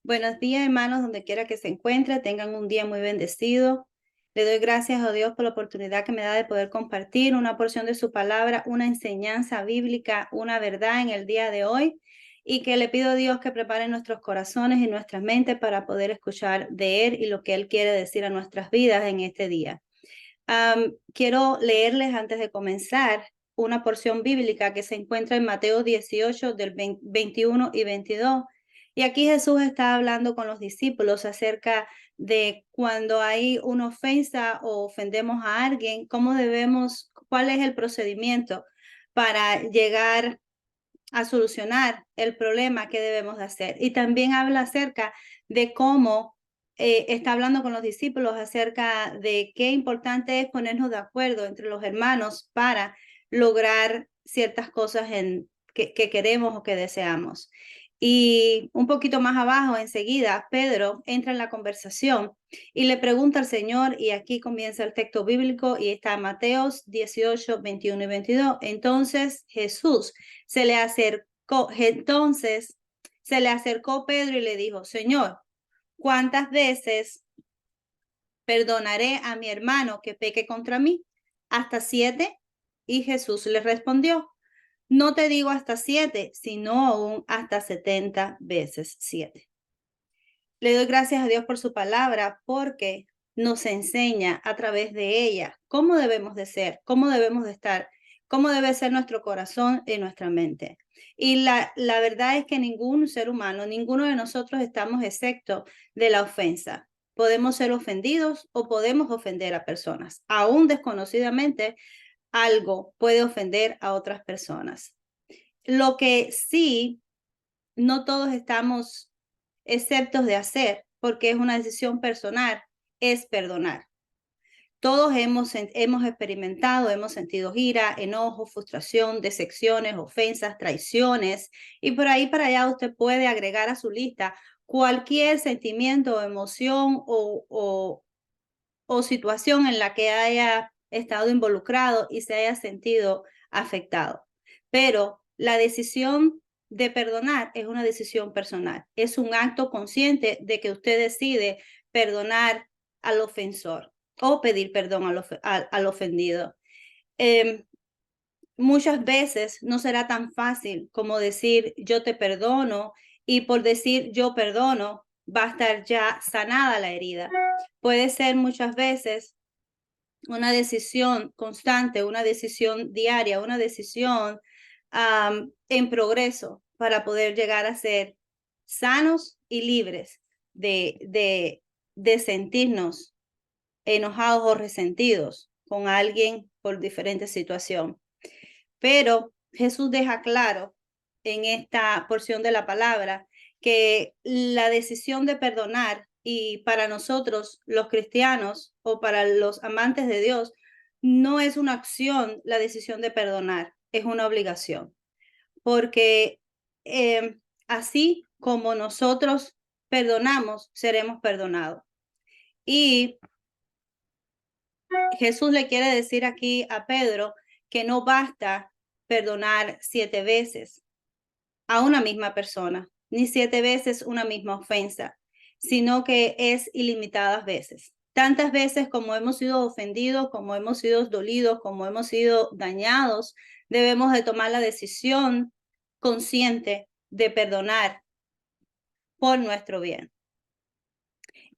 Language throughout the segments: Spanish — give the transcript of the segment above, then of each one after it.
Buenos días, hermanos, donde quiera que se encuentre, tengan un día muy bendecido. Le doy gracias a Dios por la oportunidad que me da de poder compartir una porción de su palabra, una enseñanza bíblica, una verdad en el día de hoy, y que le pido a Dios que prepare nuestros corazones y nuestras mentes para poder escuchar de Él y lo que Él quiere decir a nuestras vidas en este día. Quiero leerles antes de comenzar una porción bíblica que se encuentra en Mateo 18 del 21 y 22. Y aquí Jesús está hablando con los discípulos acerca de cuando hay una ofensa o ofendemos a alguien, cuál es el procedimiento para llegar a solucionar el problema que debemos de hacer. Y también habla acerca de cómo está hablando con los discípulos acerca de qué importante es ponernos de acuerdo entre los hermanos para lograr ciertas cosas que queremos o que deseamos. Y un poquito más abajo, enseguida, Pedro entra en la conversación y le pregunta al Señor, y aquí comienza el texto bíblico, y está Mateos 18, 21 y 22. Entonces se le acercó Pedro y le dijo: Señor, ¿cuántas veces perdonaré a mi hermano que peque contra mí? ¿Hasta 7? Y Jesús le respondió: no te digo hasta 7, sino aún hasta 70 veces 7. Le doy gracias a Dios por su palabra, porque nos enseña a través de ella cómo debemos de ser, cómo debemos de estar, cómo debe ser nuestro corazón y nuestra mente. Y la verdad es que ningún ser humano, ninguno de nosotros estamos excepto de la ofensa. Podemos ser ofendidos o podemos ofender a personas. Aún desconocidamente, algo puede ofender a otras personas. Lo que sí, no todos estamos exceptos de hacer, porque es una decisión personal, es perdonar. Todos hemos experimentado, hemos sentido ira, enojo, frustración, decepciones, ofensas, traiciones, y por ahí para allá usted puede agregar a su lista cualquier sentimiento, emoción o situación en la que haya estado involucrado y se haya sentido afectado. Pero la decisión de perdonar es una decisión personal, es un acto consciente de que usted decide perdonar al ofensor o pedir perdón al ofendido. Muchas veces no será tan fácil como decir yo te perdono, y por decir yo perdono va a estar ya sanada la herida. Puede ser muchas veces una decisión constante, una decisión diaria, una decisión en progreso para poder llegar a ser sanos y libres de sentirnos enojados o resentidos con alguien por diferente situación. Pero Jesús deja claro en esta porción de la palabra que la decisión de perdonar, y para nosotros los cristianos o para los amantes de Dios, no es una acción. La decisión de perdonar es una obligación, porque así como nosotros perdonamos, seremos perdonados. Y Jesús le quiere decir aquí a Pedro que no basta perdonar 7 veces a una misma persona, ni 7 veces una misma ofensa, sino que es ilimitadas veces. Tantas veces como hemos sido ofendidos, como hemos sido dolidos, como hemos sido dañados, debemos de tomar la decisión consciente de perdonar por nuestro bien.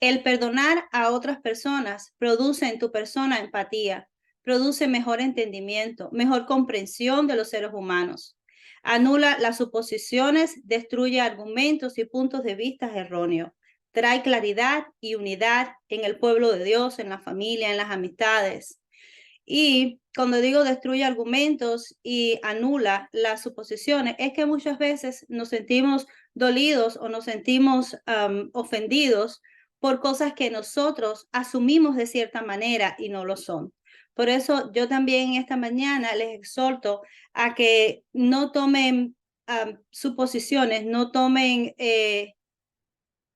El perdonar a otras personas produce en tu persona empatía, produce mejor entendimiento, mejor comprensión de los seres humanos. Anula las suposiciones, destruye argumentos y puntos de vista erróneos. Trae claridad y unidad en el pueblo de Dios, en la familia, en las amistades. Y cuando digo destruye argumentos y anula las suposiciones, es que muchas veces nos sentimos dolidos o nos sentimos ofendidos por cosas que nosotros asumimos de cierta manera y no lo son. Por eso yo también esta mañana les exhorto a que no tomen suposiciones, no tomen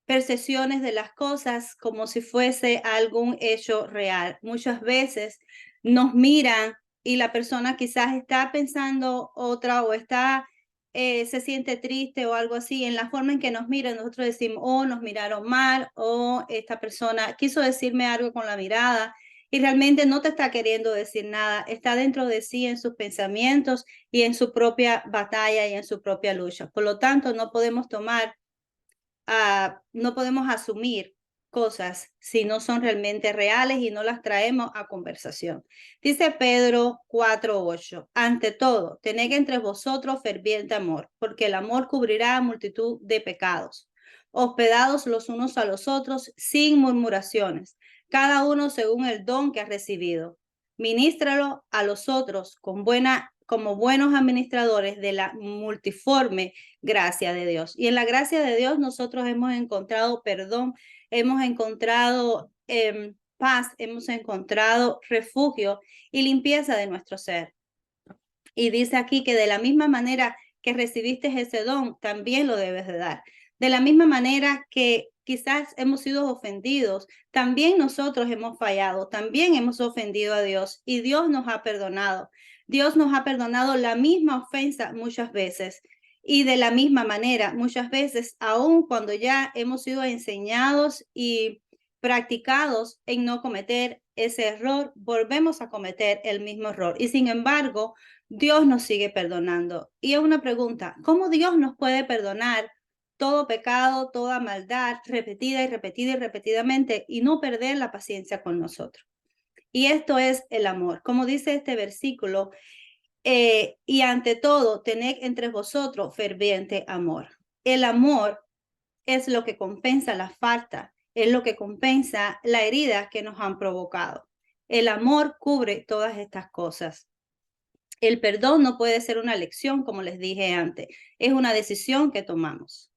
percepciones de las cosas como si fuese algún hecho real. Muchas veces nos miran y la persona quizás está pensando otra o está se siente triste o algo así, en la forma en que nos miran, nosotros decimos, oh, nos miraron mal, o esta persona quiso decirme algo con la mirada, y realmente no te está queriendo decir nada, está dentro de sí en sus pensamientos y en su propia batalla y en su propia lucha. Por lo tanto, no podemos no podemos asumir cosas si no son realmente reales y no las traemos a conversación. Dice Pedro 4:8, ante todo, tened entre vosotros ferviente amor, porque el amor cubrirá multitud de pecados. Hospedados los unos a los otros sin murmuraciones, cada uno según el don que ha recibido. Ministralo a los otros como buenos administradores de la multiforme gracia de Dios. Y en la gracia de Dios nosotros hemos encontrado perdón, hemos encontrado paz, hemos encontrado refugio y limpieza de nuestro ser. Y dice aquí que de la misma manera que recibiste ese don, también lo debes de dar. De la misma manera que quizás hemos sido ofendidos, también nosotros hemos fallado, también hemos ofendido a Dios y Dios nos ha perdonado. Dios nos ha perdonado la misma ofensa muchas veces. Y de la misma manera, muchas veces, aun cuando ya hemos sido enseñados y practicados en no cometer ese error, volvemos a cometer el mismo error. Y sin embargo, Dios nos sigue perdonando. Y es una pregunta, ¿cómo Dios nos puede perdonar todo pecado, toda maldad, repetida y repetida y repetidamente, y no perder la paciencia con nosotros? Y esto es el amor. Como dice este versículo, y ante todo, tened entre vosotros ferviente amor. El amor es lo que compensa la falta, es lo que compensa la herida que nos han provocado. El amor cubre todas estas cosas. El perdón no puede ser una elección, como les dije antes, es una decisión que tomamos.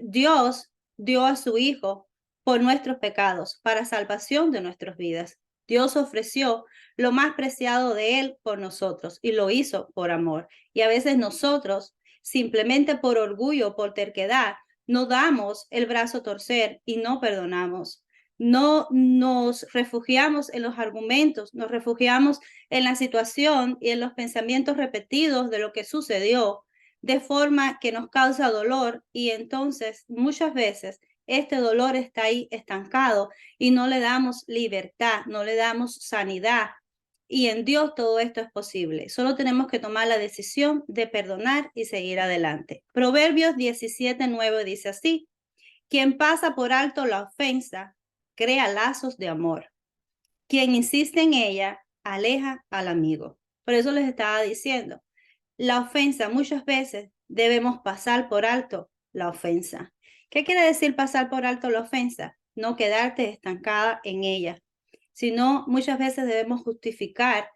Dios dio a su Hijo por nuestros pecados, para salvación de nuestras vidas. Dios ofreció lo más preciado de Él por nosotros y lo hizo por amor. Y a veces nosotros, simplemente por orgullo, por terquedad, no damos el brazo a torcer y no perdonamos. No nos refugiamos en los argumentos, nos refugiamos en la situación y en los pensamientos repetidos de lo que sucedió, de forma que nos causa dolor y entonces muchas veces este dolor está ahí estancado y no le damos libertad, no le damos sanidad. Y en Dios todo esto es posible. Solo tenemos que tomar la decisión de perdonar y seguir adelante. Proverbios 17:9 dice así: quien pasa por alto la ofensa, crea lazos de amor. Quien insiste en ella, aleja al amigo. Por eso les estaba diciendo, la ofensa muchas veces debemos pasar por alto la ofensa. ¿Qué quiere decir pasar por alto la ofensa? No quedarte estancada en ella, sino muchas veces debemos justificar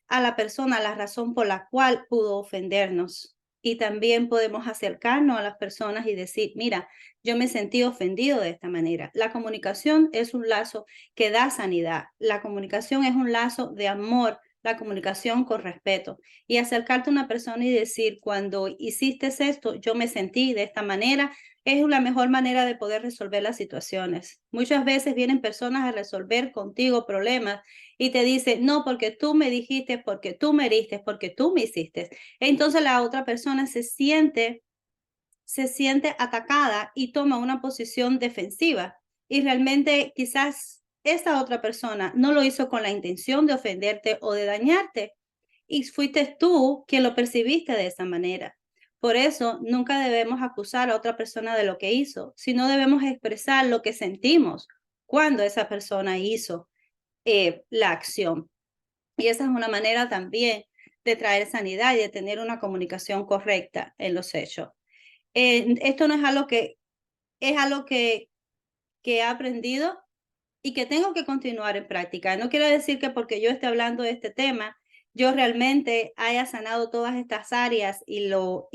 a la persona la razón por la cual pudo ofendernos. Y también podemos acercarnos a las personas y decir, mira, yo me sentí ofendido de esta manera. La comunicación es un lazo que da sanidad. La comunicación es un lazo de amor, la comunicación con respeto. Y acercarte a una persona y decir, cuando hiciste esto, yo me sentí de esta manera, es la mejor manera de poder resolver las situaciones. Muchas veces vienen personas a resolver contigo problemas y te dicen, no, porque tú me dijiste, porque tú me heriste, porque tú me hiciste. Entonces la otra persona se siente atacada y toma una posición defensiva. Y realmente quizás esa otra persona no lo hizo con la intención de ofenderte o de dañarte. Y fuiste tú quien lo percibiste de esa manera. Por eso nunca debemos acusar a otra persona de lo que hizo, sino debemos expresar lo que sentimos cuando esa persona hizo la acción. Y esa es una manera también de traer sanidad y de tener una comunicación correcta en los hechos. Esto no es algo es algo que he aprendido y que tengo que continuar en práctica. No quiere decir que porque yo esté hablando de este tema, yo realmente haya sanado todas estas áreas y lo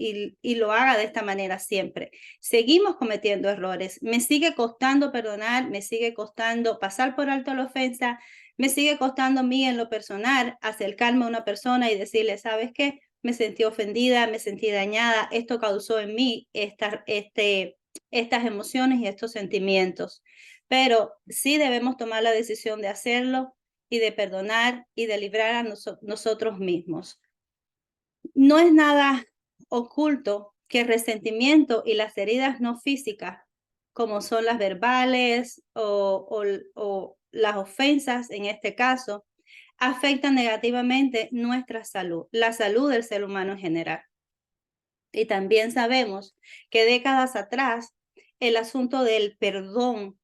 haga de esta manera siempre. Seguimos cometiendo errores. Me sigue costando perdonar, me sigue costando pasar por alto la ofensa, me sigue costando a mí en lo personal acercarme a una persona y decirle, ¿sabes qué? Me sentí ofendida, me sentí dañada, esto causó en mí estas emociones y estos sentimientos. Pero sí debemos tomar la decisión de hacerlo y de perdonar y de librar a nosotros mismos. No es nada oculto que el resentimiento y las heridas no físicas, como son las verbales o las ofensas en este caso, afectan negativamente nuestra salud, la salud del ser humano en general. Y también sabemos que décadas atrás el asunto del perdón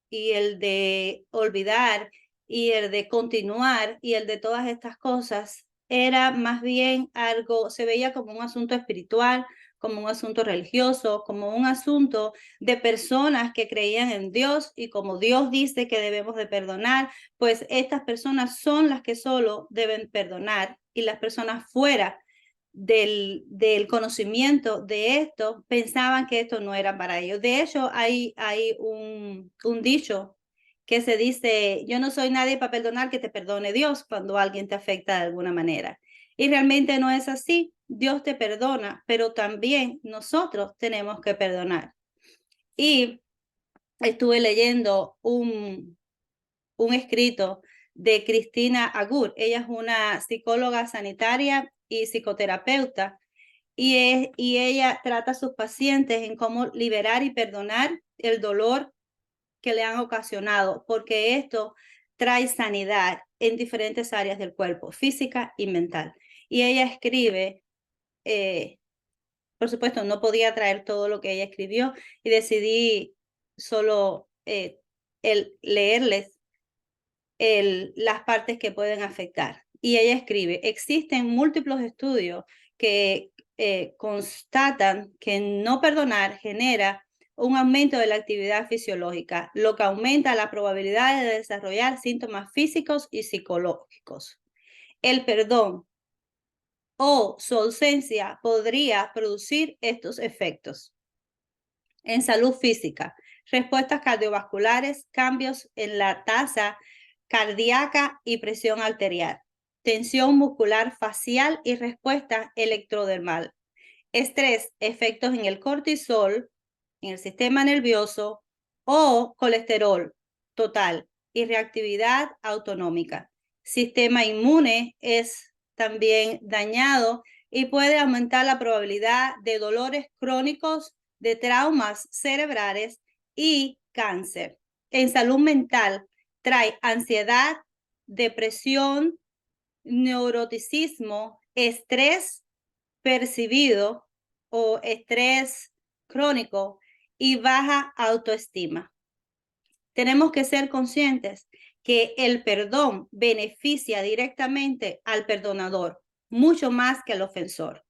y el de olvidar y el de continuar y el de todas estas cosas era más bien algo, se veía como un asunto espiritual, como un asunto religioso, como un asunto de personas que creían en Dios, y como Dios dice que debemos de perdonar, pues estas personas son las que solo deben perdonar, y las personas fuera del conocimiento de esto pensaban que esto no era para ellos. De hecho, hay un dicho que se dice: yo no soy nadie para perdonar, que te perdone Dios, cuando alguien te afecta de alguna manera. Y realmente no es así. Dios te perdona, pero también nosotros tenemos que perdonar. Y estuve leyendo un escrito de Cristina Agur. Ella es una psicóloga sanitaria y psicoterapeuta, y ella trata a sus pacientes en cómo liberar y perdonar el dolor que le han ocasionado, porque esto trae sanidad en diferentes áreas del cuerpo, física y mental. Y ella escribe, por supuesto, no podía traer todo lo que ella escribió, y decidí solo leerles las partes que pueden afectar. Y ella escribe: existen múltiples estudios que constatan que no perdonar genera un aumento de la actividad fisiológica, lo que aumenta la probabilidad de desarrollar síntomas físicos y psicológicos. El perdón o su ausencia podría producir estos efectos. En salud física, respuestas cardiovasculares, cambios en la tasa cardíaca y presión arterial, tensión muscular facial y respuesta electrodermal, estrés, efectos en el cortisol, en el sistema nervioso, o colesterol total y reactividad autonómica. Sistema inmune es también dañado y puede aumentar la probabilidad de dolores crónicos, de traumas cerebrales y cáncer. En salud mental, trae ansiedad, depresión, neuroticismo, estrés percibido o estrés crónico y baja autoestima. Tenemos que ser conscientes que el perdón beneficia directamente al perdonador, mucho más que al ofensor.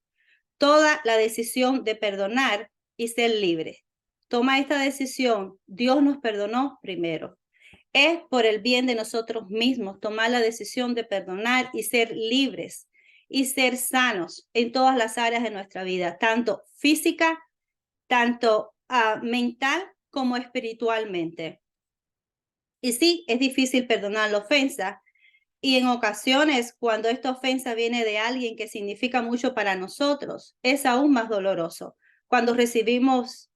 Toda la decisión de perdonar y ser libre. Toma esta decisión. Dios nos perdonó primero. Es por el bien de nosotros mismos tomar la decisión de perdonar y ser libres y ser sanos en todas las áreas de nuestra vida, tanto física, tanto mental como espiritualmente. Y sí, es difícil perdonar la ofensa, y en ocasiones, cuando esta ofensa viene de alguien que significa mucho para nosotros, es aún más doloroso. Cuando recibimos,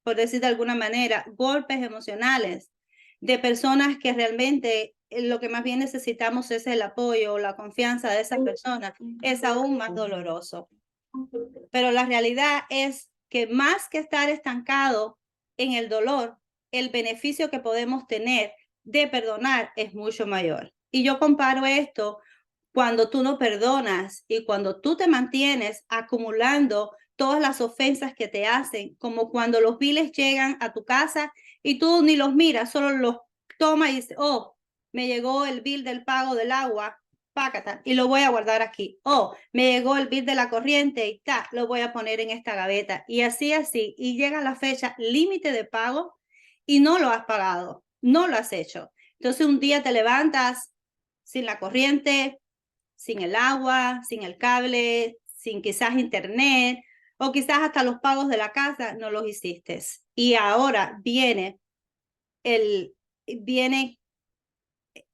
por decir de alguna manera, golpes emocionales de personas que realmente lo que más bien necesitamos es el apoyo o la confianza de esas personas, es aún más doloroso. Pero la realidad es que más que estar estancado en el dolor, el beneficio que podemos tener de perdonar es mucho mayor. Y yo comparo esto cuando tú no perdonas y cuando tú te mantienes acumulando todas las ofensas que te hacen, como cuando los biles llegan a tu casa y tú ni los miras, solo los tomas y dices: oh, me llegó el bill del pago del agua, pácata, y lo voy a guardar aquí. Oh, me llegó el bill de la corriente y lo voy a poner en esta gaveta. Y así, y llega la fecha límite de pago y no lo has pagado, no lo has hecho. Entonces un día te levantas sin la corriente, sin el agua, sin el cable, sin quizás internet, o quizás hasta los pagos de la casa no los hiciste. Y ahora viene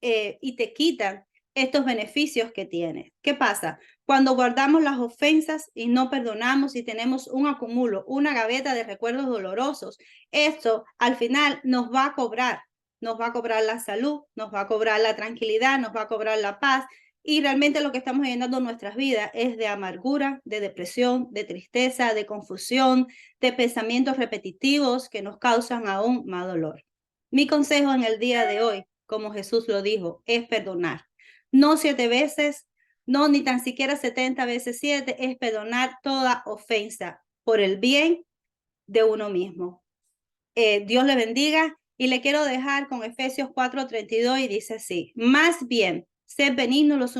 y te quitan estos beneficios que tienes. ¿Qué pasa? Cuando guardamos las ofensas y no perdonamos y tenemos un acumulo, una gaveta de recuerdos dolorosos, esto al final nos va a cobrar la salud, nos va a cobrar la tranquilidad, nos va a cobrar la paz, y realmente lo que estamos llenando nuestras vidas es de amargura, de depresión, de tristeza, de confusión, de pensamientos repetitivos que nos causan aún más dolor. Mi consejo en el día de hoy, como Jesús lo dijo, es perdonar. No 7 veces, no ni tan siquiera 70 veces 7, es perdonar toda ofensa por el bien de uno mismo. Dios le bendiga y le quiero dejar con Efesios 4:32 y dice así: más bien, sed benignos los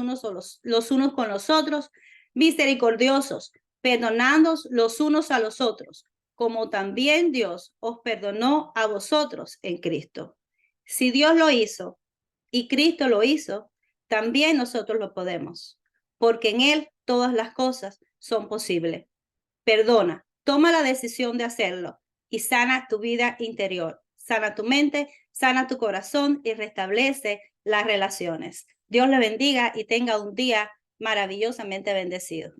unos con los otros, misericordiosos, perdonándoos los unos a los otros, como también Dios os perdonó a vosotros en Cristo. Si Dios lo hizo y Cristo lo hizo, también nosotros lo podemos, porque en Él todas las cosas son posibles. Perdona, toma la decisión de hacerlo y sana tu vida interior, sana tu mente, sana tu corazón y restablece las relaciones. Dios le bendiga y tenga un día maravillosamente bendecido.